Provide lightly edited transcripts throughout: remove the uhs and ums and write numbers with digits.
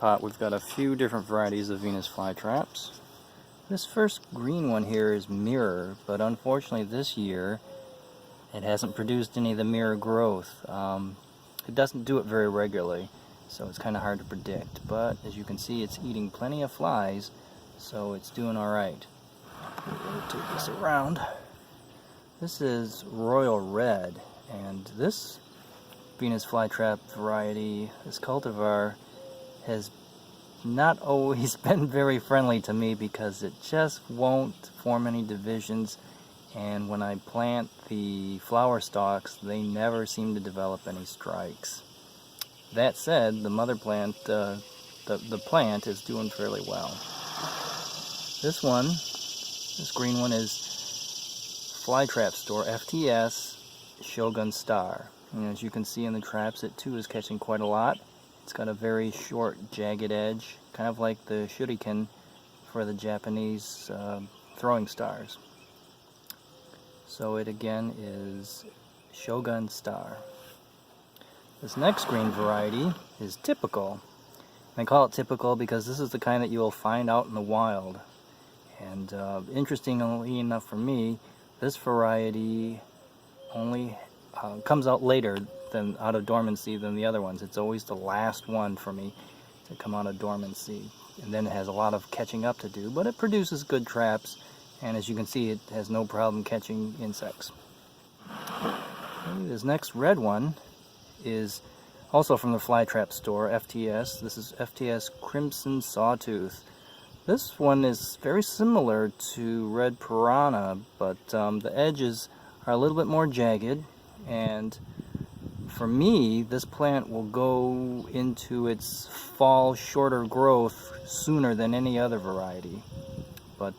pot we've got a few different varieties of Venus flytraps. This first green one here is mirror, but unfortunately this year it hasn't produced any of the mirror growth. It doesn't do it very regularly, so it's kind of hard to predict, but as you can see it's eating plenty of flies, so it's doing alright. Take this around. This is royal red, and this Venus flytrap variety, this cultivar, has not always been very friendly to me because it just won't form any divisions, and when I plant the flower stalks they never seem to develop any strikes. That said, the mother plant, the plant is doing fairly well. This green one is Flytrap Store FTS Shogun Star. And as you can see in the traps, it too is catching quite a lot. It's got a very short, jagged edge, kind of like the shuriken for the Japanese throwing stars. So it again is Shogun Star. This next green variety is typical. And I call it typical because this is the kind that you will find out in the wild. And interestingly enough for me, this variety only comes out later than out of dormancy than the other ones. It's always the last one for me to come out of dormancy, and then it has a lot of catching up to do, but it produces good traps, and as you can see it has no problem catching insects. This next red one is also from the Flytrap Store, FTS. This is FTS Crimson Sawtooth. This one is very similar to Red Piranha, but the edges are a little bit more jagged, and for me this plant will go into its fall shorter growth sooner than any other variety. But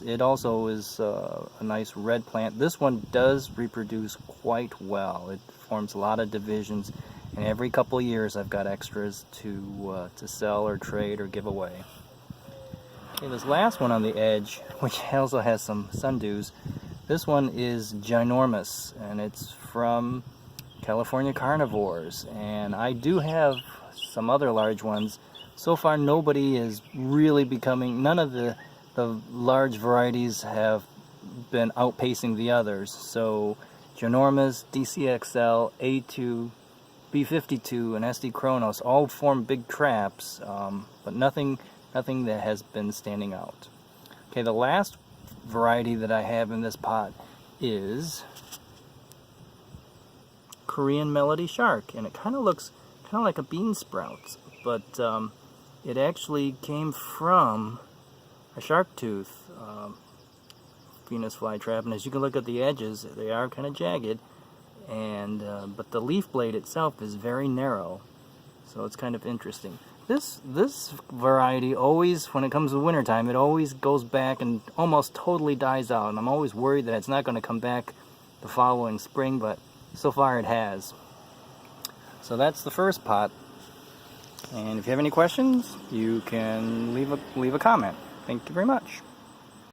it also is a nice red plant. This one does reproduce quite well. It forms a lot of divisions, and every couple of years I've got extras to sell or trade or give away. Okay, this last one on the edge, which also has some sundews, this one is Ginormous, and it's from California Carnivores, and I do have some other large ones. So far nobody is really becoming, none of the large varieties have been outpacing the others. So Ginormous, DCXL, A2, B52, and SD Kronos all form big traps, but nothing that has been standing out. Okay, the last variety that I have in this pot is Korean Melody Shark, and it kind of looks kind of like a bean sprout, but it actually came from a shark tooth Venus flytrap, and as you can look at the edges, they are kind of jagged, and but the leaf blade itself is very narrow, so it's kind of interesting. This variety always, when it comes to wintertime, it always goes back and almost totally dies out, and I'm always worried that it's not going to come back the following spring, but so far it has. So that's the first pot, and if you have any questions you can leave a comment. Thank you very much.